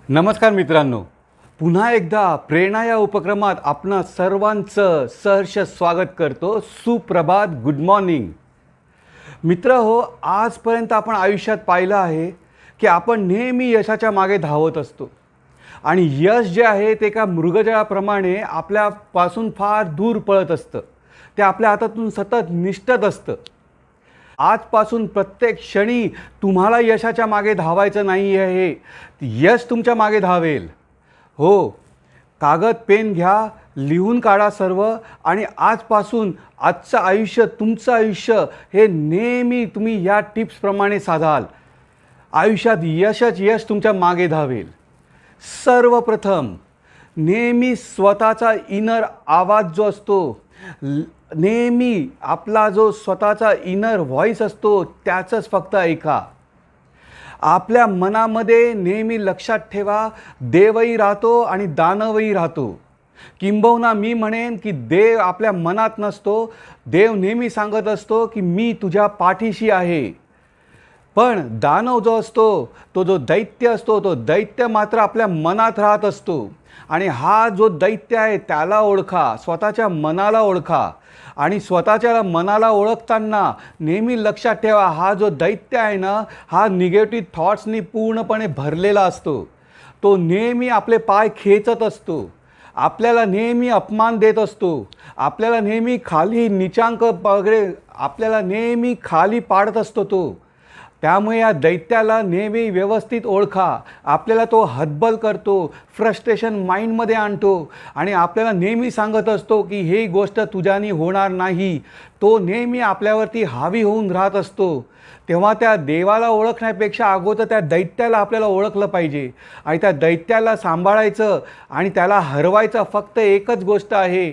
नमस्कार मित्रांनो, पुन्हा एकदा प्रेरणा या उपक्रमात आपणा सर्वांचं सहर्ष स्वागत करतो। सुप्रभात, गुड मॉर्निंग मित्र हो। आजपर्यंत आपण आयुष्यात पाहिलं आहे की आपण नेहमी यशाच्या मागे धावत असतो आणि यश जे आहे ते एका मृगजळाप्रमाणे आपल्यापासून फार दूर पळत असतं। ते आपल्या हातातून सतत निसटत असतं। आजपासून प्रत्येक क्षणी तुम्हाला यशाच्या मागे धावायचं नाही आहे, यश तुमच्या मागे धावेल। हो, कागद पेन घ्या, लिहून काढा सर्व, आणि आजपासून आजचं आयुष्य तुमचं आयुष्य हे नेहमी तुम्ही या टिप्सप्रमाणे साधाल। आयुष्यात यशच यश तुमच्या मागे धावेल। सर्वप्रथम नेहमी स्वतःचा इनर आवाज जो असतो, नेहमी आपला जो स्वतःचा इनर व्हॉइस असतो त्याचंच फक्त ऐका। आपल्या मनामध्ये नेहमी लक्षात ठेवा, देवही राहतो आणि दानवही राहतो। किंबहुना मी म्हणेन की देव आपल्या मनात नसतो, देव नेहमी सांगत असतो की मी तुझ्या पाठीशी आहे। पण दानव जो असतो, तो जो दैत्य असतो, तो दैत्य मात्र आपल्या मनात राहत असतो। आणि हा जो दैत्य आहे त्याला ओळखा, स्वतःच्या मनाला ओळखा। आणि स्वतःच्या मनाला ओळखताना नेहमी लक्षात ठेवा, हा जो दैत्य आहे ना, हा निगेटिव्ह थॉट्सनी पूर्णपणे भरलेला असतो। तो नेहमी आपले पाय खेचत असतो, आपल्याला नेहमी अपमान देत असतो, आपल्याला नेहमी खाली नीचांक वगैरे आपल्याला नेहमी खाली पाडत असतो तो। त्यामुळे या दैत्याला नेहमी व्यवस्थित ओळखा। आपल्याला तो हतबल करतो, फ्रस्ट्रेशन माइंडमध्ये आणतो आणि आपल्याला नेहमी सांगत असतो की ही गोष्ट तुझ्यानी होणार नाही। तो नेहमी आपल्यावरती हावी होऊन राहत असतो। तेव्हा त्या देवाला ओळखण्यापेक्षा अगोदर त्या दैत्याला आपल्याला ओळखलं पाहिजे आणि त्या दैत्याला सांभाळायचं आणि त्याला हरवायचं फक्त एकच गोष्ट आहे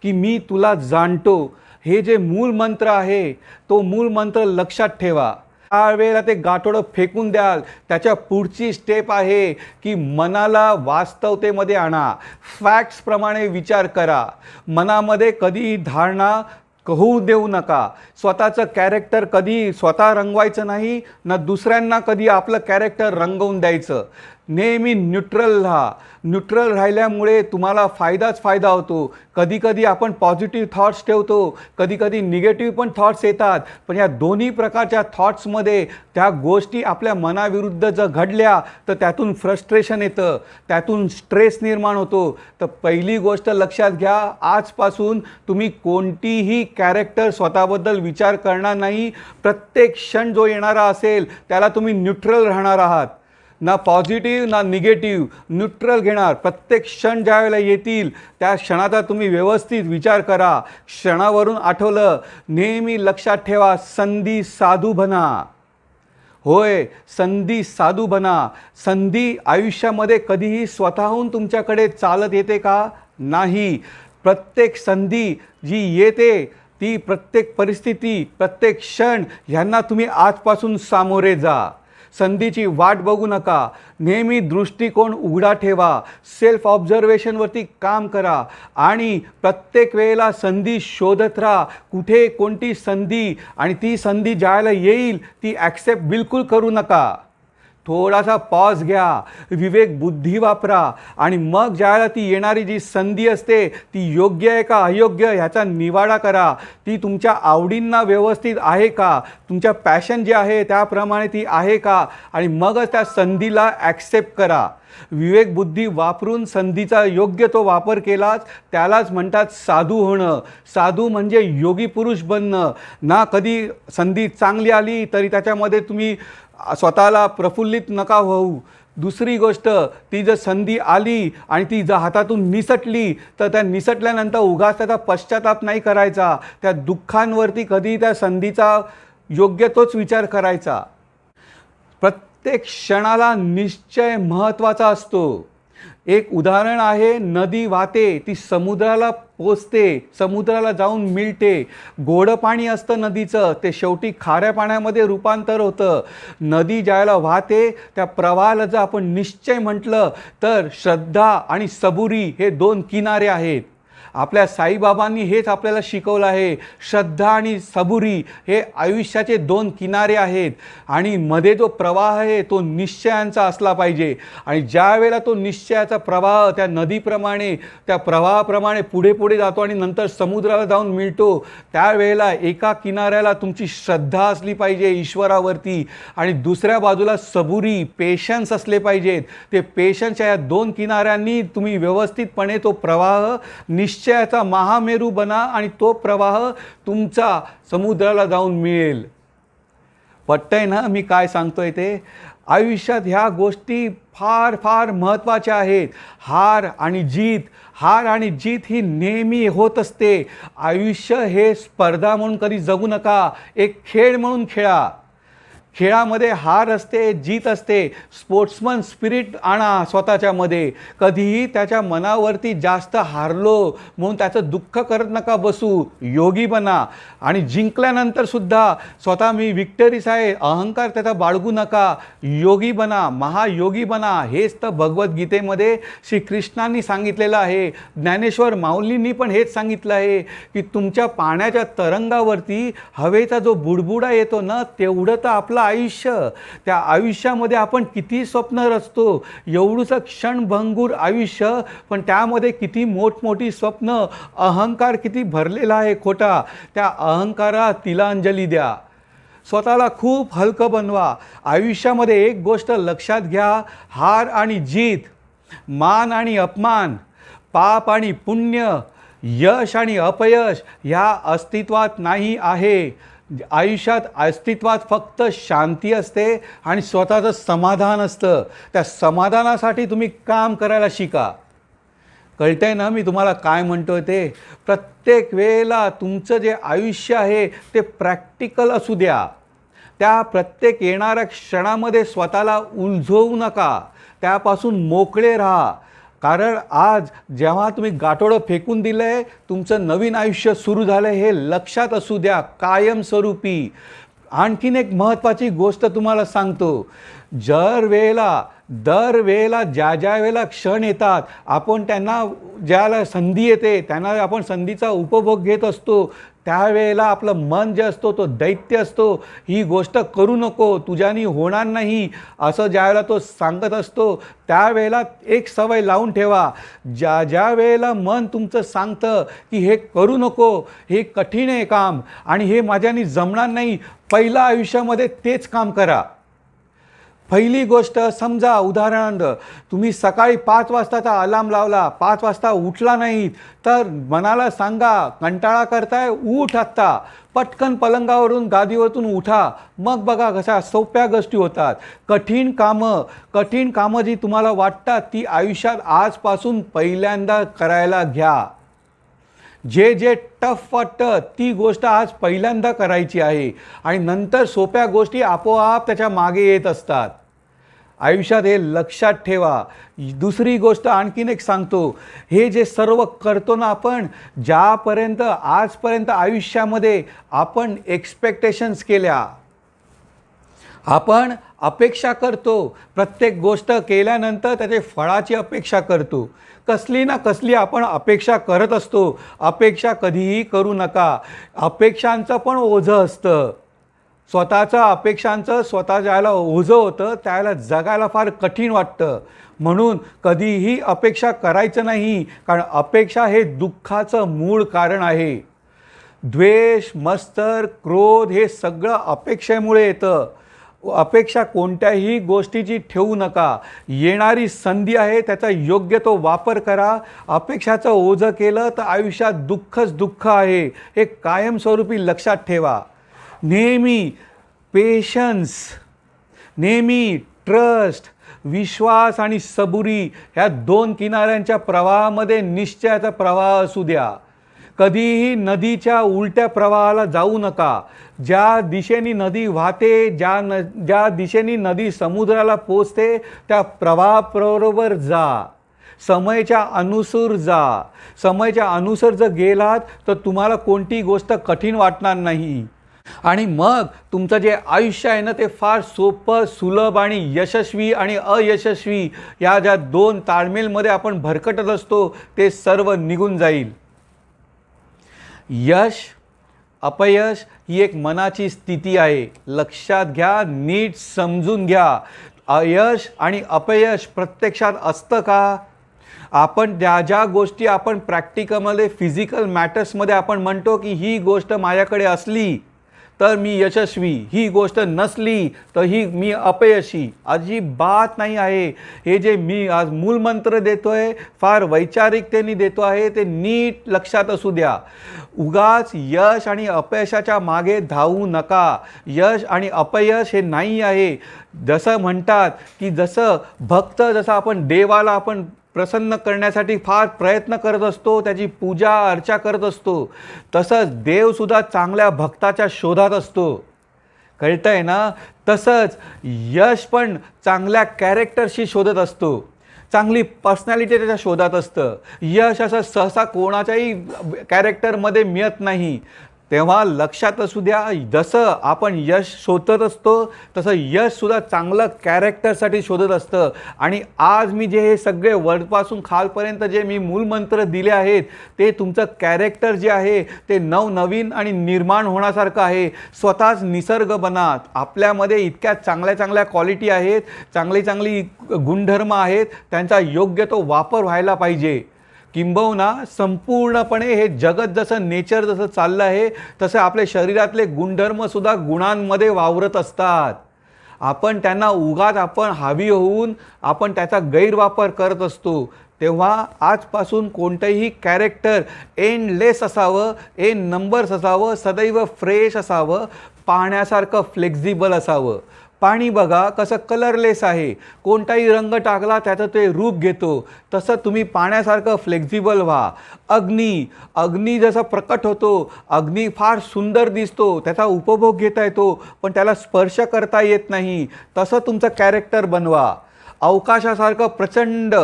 की मी तुला जाणतो। हे जे मूळ मंत्र आहे, तो मूळ मंत्र लक्षात ठेवा। त्यावेळेला ते गाठोडं फेकून द्याल। त्याच्या पुढची स्टेप आहे की मनाला वास्तवतेमध्ये आणा, फॅक्ट्सप्रमाणे विचार करा। मनामध्ये कधीही धारणा होऊ देऊ नका। स्वतःचं कॅरेक्टर कधी स्वतः रंगवायचं नाही, ना दुसऱ्यांना कधी आपलं कॅरेक्टर रंगवून द्यायचं। नेहमी न्यूट्रल राहा। न्यूट्रल राहिल्यामुळे तुम्हाला फायदाच फायदा होतो। कधी कधी आपण पॉझिटिव्ह थॉट्स ठेवतो, कधी कधी निगेटिव्ह पण थॉट्स येतात, पण या दोन्ही प्रकारच्या थॉट्समध्ये त्या गोष्टी आपल्या मनाविरुद्ध जर घडल्या तर त्यातून फ्रस्ट्रेशन येतं, त्यातून स्ट्रेस निर्माण होतो। तर पहिली गोष्ट लक्षात घ्या, आजपासून तुम्ही कोणतीही कॅरेक्टर स्वतःबद्दल विचार करणार नाही। प्रत्येक क्षण जो येणारा असेल त्याला तुम्ही न्यूट्रल राहणार आहात, ना पॉझिटिव्ह ना निगेटिव्ह, न्यूट्रल घेणार। प्रत्येक क्षण ज्या वेळेला येतील त्या क्षणाचा तुम्ही व्यवस्थित विचार करा। क्षणावरून आठवलं, नेहमी लक्षात ठेवा, संधी साधू बना। होय, संधी साधू बना। संधी आयुष्यामध्ये कधीही स्वतःहून तुमच्याकडे चालत येते का? नाही। प्रत्येक संधी जी येते ती प्रत्येक परिस्थिती, प्रत्येक क्षण ह्यांना तुम्ही आजपासून सामोरे जा। संधीची वाट बघू नका। नेहमी दृष्टिकोन उघडा ठेवा, सेल्फ ऑब्झर्वेशनवरती काम करा आणि प्रत्येक वेळेला संधी शोधत राहा। कुठे कोणती संधी, आणि ती संधी ज्यावेळेला येईल ती ॲक्सेप्ट बिलकुल करू नका। थोडासा पॉज घ्या, विवेक बुद्धी वापरा आणि मग ज्यावेळेला ती येणारी जी संधी असते ती योग्य आहे का अयोग्य ह्याचा निवाडा करा। ती तुमच्या आवडींना व्यवस्थित आहे का, तुमच्या पॅशन जे आहे त्याप्रमाणे ती आहे का, आणि मगच त्या संधीला ॲक्सेप्ट करा। विवेक बुद्धी वापरून संधीचा योग्य तो वापर केलाच त्यालाच म्हणतात साधू होणं। साधू म्हणजे योगी पुरुष बनणं ना। कधी संधी चांगली आली तरी त्याच्यामध्ये तुम्ही स्वतःला प्रफुल्लित नका होऊ। दुसरी गोष्ट, ती जर संधी आली आणि ती जर हातातून निसटली तर त्या निसटल्यानंतर उगाच त्याचा पश्चाताप नाही करायचा। त्या दुःखांवरती कधी त्या संधीचा योग्य तोच विचार करायचा। प्रत्येक क्षणाला निश्चय महत्त्वाचा असतो। एक उदाहरण आहे, नदी वाहते, ती समुद्राला पोचते, समुद्राला जाऊन मिळते। गोड पाणी असतं नदीचं, ते शेवटी खाऱ्या पाण्यामध्ये रूपांतर होतं। नदी ज्याला वाहते त्या प्रवाहाला जर आपण निश्चय म्हटलं तर श्रद्धा आणि सबुरी हे दोन किनारे आहेत। आपल्या साईबाबांनी हेच आपल्याला शिकवलं आहे. श्रद्धा आणि सबुरी हे आयुष्याचे दोन किनारे आहेत आणि मध्ये जो प्रवाह आहे तो निश्चयांचा असला पाहिजे. आणि ज्या वेळेला तो निश्चयाचा प्रवाह त्या नदीप्रमाणे त्या प्रवाहाप्रमाणे पुढे पुढे जातो आणि नंतर समुद्राला जाऊन मिळतो, त्यावेळेला एका किनाऱ्याला तुमची श्रद्धा असली पाहिजे ईश्वरावरती आणि दुसऱ्या बाजूला सबुरी पेशन्स असले पाहिजेत. ते पेशन्सच्या या दोन किनाऱ्यांनी तुम्ही व्यवस्थितपणे तो प्रवाह निश्चयाचा महामेरू बना आणि तो प्रवाह तुमचा समुद्राला जाऊन मिळेल. पटतंय ना मी काय सांगतोय ते? आयुष्यात ह्या गोष्टी फार फार महत्त्वाच्या आहेत. हार आणि जीत ही नेहमी होत असते. आयुष्य हे स्पर्धा म्हणून कधी जगू नका, एक खेळ म्हणून खेळा. खेळामध्ये हार असते, जीत असते. स्पोर्ट्समन स्पिरिट आणा स्वतःच्यामध्ये. कधीही त्याच्या मनावरती जास्त हारलो म्हणून त्याचं दुःख करत नका बसू, योगी बना. आणि जिंकल्यानंतर सुद्धा स्वतः मी विक्टरीस आहे अहंकार त्याचा बाळगू नका, योगी बना, महायोगी बना. हेच तर भगवद्गीतेमध्ये श्रीकृष्णांनी सांगितलेलं आहे. ज्ञानेश्वर माऊलींनी पण हेच सांगितलं आहे की तुमच्या पाण्याच्या तरंगावरती हवेचा जो बुडबुडा येतो ना, तेवढं तर आपलं आयुष्य. त्या आयुष्यामध्ये आपण किती स्वप्न रचतो, एवढंसं क्षणभंगूर आयुष्य, पण त्यामध्ये किती मोठमोठी स्वप्न, अहंकार किती भरलेला आहे खोटा. त्या अहंकारात तिलांजली द्या. स्वतःला खूप हलकं बनवा. आयुष्यामध्ये एक गोष्ट लक्षात घ्या, हार आणि जीत, मान आणि अपमान, पाप आणि पुण्य, यश आणि अपयश ह्या अस्तित्वात नाही आहे. आयुष्यात अस्तित्वात फक्त शांती असते आणि स्वतःचं समाधान असतं. त्या समाधानासाठी तुम्ही काम करायला शिका. कळतंय ना मी तुम्हाला काय म्हणतोय ते? प्रत्येक वेळेला तुमचं जे आयुष्य आहे ते प्रॅक्टिकल असू द्या. त्या प्रत्येक येणाऱ्या क्षणामध्ये स्वतःला उलझवू नका, त्यापासून मोकळे राहा. कारण आज जेव्हा तुम्ही गाठोडं फेकून दिलं आहे, तुमचं नवीन आयुष्य सुरू झालं हे लक्षात असू द्या कायमस्वरूपी. आणखीन एक महत्त्वाची गोष्ट तुम्हाला सांगतो. दरवेळेला ज्या वेळेला क्षण येतात, आपण त्यांना ज्याला संधी येते त्यांना आपण संधीचा उपभोग घेत असतो, त्यावेळेला आपलं मन जे असतो तो दैत्य असतो. ही गोष्ट करू नको, तुझ्यानी होणार नाही असं ज्यावेळेला तो सांगत असतो, त्यावेळेला एक सवय लावून ठेवा. ज्या वेळेला मन तुमचं सांगतं की हे करू नको, हे कठीण आहे काम आणि हे माझ्यानी जमणार नाही, पहिलं आयुष्यामध्ये तेच काम करा. पहिली गोष्ट समजा, उदाहरणार्थ तुम्ही सकाळी 5 वाजताचा अलार्म लावला, 5 वाजता उठला नाहीत, तर मनाला सांगा कंटाळा करताय, उठ आत्ता, पटकन पलंगावरून गादीवरून उठा. मग बघा कशा सोप्या गोष्टी होतात. कठीण कामं जी तुम्हाला वाटतात ती आयुष्यात आजपासून पहिल्यांदा करायला घ्या. जे टफ वाटतं ती गोष्ट आज पहिल्यांदा करायची आहे आणि नंतर सोप्या गोष्टी आपोआप त्याच्या मागे येत असतात. आयुष्यात हे लक्षात ठेवा. दुसरी गोष्ट आणखीन एक सांगतो, हे जे सर्व करतो ना आपण, आजपर्यंत आयुष्यामध्ये आपण एक्सपेक्टेशन्स केल्या, आपण अपेक्षा करतो. प्रत्येक गोष्ट केल्यानंतर त्याचे फळाची अपेक्षा करतो. कसली ना कसली आपण अपेक्षा करत असतो. अपेक्षा कधीही करू नका. अपेक्षांचं पण ओझं असतं. अपेक्षांचं स्वतः ज्याला ओझं होतं त्याला जगायला फार कठीण वाटतं. म्हणून कधीही अपेक्षा करायचं नाही, कारण अपेक्षा हे दुःखाचं मूळ कारण आहे. द्वेष, मत्सर, क्रोध हे सगळं अपेक्षेमुळे येतं. अपेक्षा कोणत्याही गोष्टीची ठेवू नका. येणारी संधी आहे त्याचा योग्य तो वापर करा. अपेक्षाचं ओझं केलं तर आयुष्यात दुःखच दुःख आहे, हे कायमस्वरूपी लक्षात ठेवा. नेहमी पेशन्स, नेहमी ट्रस्ट, विश्वास आणि सबुरी ह्या दोन किनाऱ्यांच्या प्रवाहामध्ये निश्चयाचा प्रवाह असू द्या. कधीही नदीच्या उलट्या प्रवाहाला जाऊ नका. ज्या दिशेने नदी वाहते, ज्या दिशेने नदी समुद्राला पोचते त्या प्रवाहाबरोबर जा. समयच्या अनुसार जर गेलात तर तुम्हाला कोणती गोष्ट कठीण वाटणार नाही. आणि मग तुमचं जे आयुष्य आहे ना ते फार सोपं, सुलभ आणि यशस्वी आणि अयशस्वी या ज्या दोन ताळमेलमध्ये आपण भरकटत असतो ते सर्व निघून जाईल. यश अपयश ही एक मनाची स्थिती आहे. लक्षात घ्या, नीट समजून घ्या. यश आणि अपयश प्रत्यक्षात असतं का? आपण ज्या गोष्टी आपण प्रॅक्टिकलमध्ये फिजिकल मॅटर्समध्ये आपण म्हणतो की ही गोष्ट माझ्याकडे असली तर मी यशस्वी, ही गोष्ट नसली तर मी अपयशी, अजिबात नाही आहे. हे जे मी आज मूलमंत्र देतोय फार वैचारिकतेने देतो आहे, ते नीट लक्षात असू द्या. उगाच यश आणि अपयशाच्या मागे धावू नका. यश आणि अपयश हे नाही आहे. जसं म्हणतात की जसं भक्त, जसं आपण देवाला आपण प्रसन्न करण्यासाठी फार प्रयत्न करत असतो, त्याची पूजा अर्चा करत असतो, तसंच देवसुद्धा चांगल्या भक्ताच्या शोधात असतो. कळतंय ना? तसंच यश पण चांगल्या कॅरेक्टरशी शोधत असतो, चांगली पर्सनॅलिटी त्याच्या शोधात असतं. यश असं सहसा कोणाच्याही कॅरेक्टरमध्ये मिळत नाही. तेव्हा लक्षात असू द्या, जसं आपण यश शोधत असतो तसं यशसुद्धा चांगलं कॅरेक्टरसाठी शोधत असतं. आणि आज मी जे हे सगळे वरपासून खालपर्यंत जे मी मूलमंत्र दिले आहेत, ते तुमचं कॅरेक्टर जे आहे ते नवनवीन आणि निर्माण होण्यासारखं आहे. स्वतःच निसर्ग बना. आपल्यामध्ये इतक्या चांगल्या चांगल्या क्वालिटी आहेत, चांगली चांगली गुणधर्म आहेत, त्यांचा योग्य तो वापर व्हायला पाहिजे. किंबहुना संपूर्णपणे हे जगत जसं नेचर जसं चाललं आहे तसं आपले शरीरातले गुणधर्मसुद्धा गुणांमध्ये वावरत असतात. आपण त्यांना उगाच आपण हावी होऊन आपण त्याचा गैरवापर करत असतो. तेव्हा आजपासून कोणतंही कॅरेक्टर एंडलेस असावं, एन नंबर्स असावं, सदैव फ्रेश असावं, पाहण्यासारखं फ्लेक्झिबल असावं. पाणी बघा कसं कलरलेस आहे, कोणताही रंग टाकला त्याचं ते रूप घेतो. तसं तुम्ही पाण्यासारखं फ्लेक्झिबल व्हा. अग्नी जसं प्रकट होतो, अग्नी फार सुंदर दिसतो, त्याचा उपभोग घेता येतो, पण त्याला स्पर्श करता येत नाही. तसं तुमचं कॅरेक्टर बनवा. अवकाशासारखं प्रचंड,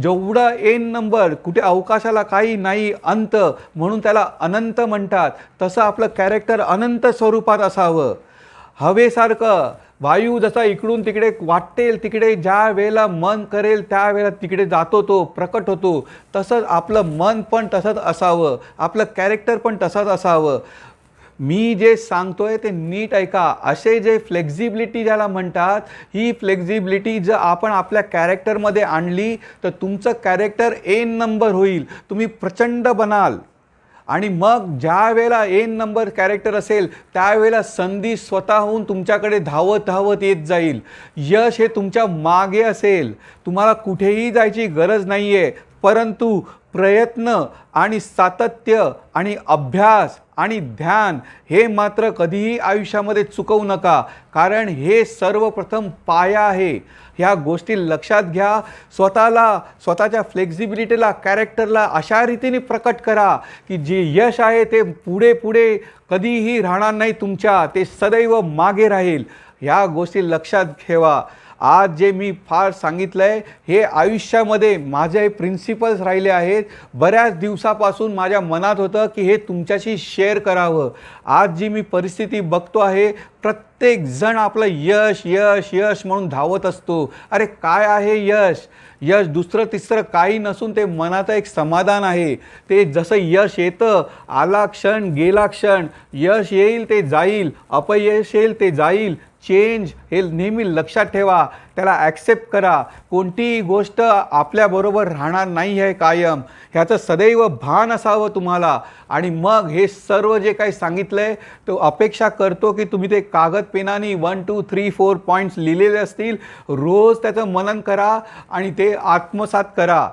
जेवढं एन नंबर, कुठे अवकाशाला काही नाही अंत, म्हणून त्याला अनंत म्हणतात. तसं आपलं कॅरेक्टर अनंत स्वरूपात असावं. हवेसारखं, वायू जसा इकडून तिकडे वाटेल तिकडे ज्या वेळेला मन करेल त्यावेळेला तिकडे जातो, तो प्रकट होतो. तसंच आपलं मन पण तसंच असावं, आपलं कॅरेक्टर पण तसंच असावं. मी जे सांगतोय ते नीट ऐका. असे जे फ्लेक्झिबिलिटी ज्याला म्हणतात, ही फ्लेक्झिबिलिटी जर आपण आपल्या कॅरेक्टरमध्ये आणली तर तुमचं कॅरेक्टर एन नंबर होईल, तुम्ही प्रचंड बनाल. आणि मग ज्या वेळेला एन नंबर कॅरेक्टर असेल त्यावेळेला संधी स्वतःहून तुमच्याकडे धावत धावत येत जाईल. यश हे तुमच्या मागे असेल, तुम्हाला कुठेही जायची गरज नाही आहे. परंतु प्रयत्न आणि सातत्य आणि अभ्यास आणि ध्यान हे मात्र कधीही आयुष्यामध्ये चुकवू नका, कारण हे सर्वप्रथम पाया आहे. ह्या गोष्टी लक्षात घ्या. स्वतःला, स्वतःच्या फ्लेक्झिबिलिटीला, कॅरेक्टरला अशा रीतीने प्रकट करा की जे यश आहे ते पुढे पुढे कधीही राहणार नाही तुमच्या, ते सदैव मागे राहील. ह्या गोष्टी लक्षात ठेवा. आज जे मी फार सांगितलं आहे हे आयुष्यामध्ये माझे प्रिन्सिपल्स राहिले आहेत. बऱ्याच दिवसापासून माझ्या मनात होतं की हे तुमच्याशी शेअर करावं. आज जी मी परिस्थिती बघतो आहे, प्रत्येक जण आपलं यश यश यश म्हणून धावत असतो. अरे काय आहे यश? यश दुसरं तिसरं काही नसून ते मनाचं एक समाधान आहे. ते जसं यश येतं, आला क्षण गेला क्षण, यश येईल ते जाईल, अपयश येईल ते जाईल. चेंज हे नेहमी लक्षात ठेवा, त्याला ॲक्सेप्ट करा. कोणतीही गोष्ट आपल्याबरोबर राहणार नाही आहे कायम, ह्याचं सदैव भान असावं तुम्हाला. आणि मग हे सर्व जे काही सांगितलं आहे तो अपेक्षा करतो की तुम्ही ते कागद पेनाने 1 2 3 4 पॉईंट्स लिहिलेले असतील. रोज त्याचं मनन करा आणि ते आत्मसात करा.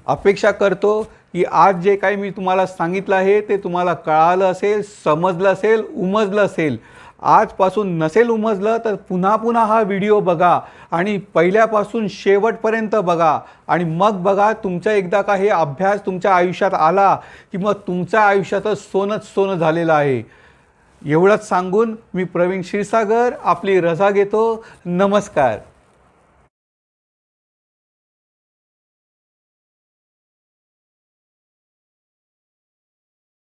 अपेक्षा करतो की आज जे काही मी तुम्हाला सांगितलं आहे ते तुम्हाला कळालं असेल, समजलं असेल, उमजलं असेल. आजपासून नसेल उमजलं तर पुन्हा पुन्हा हा व्हिडिओ बघा आणि पहिल्यापासून शेवटपर्यंत बघा. आणि मग बघा, तुमचा एकदा का हे अभ्यास तुमच्या आयुष्यात आला की मग तुमच्या आयुष्यातच सोनंच सोनं झालेलं आहे. एवढंच सांगून मी प्रवीण क्षीरसागर आपली रजा घेतो. नमस्कार.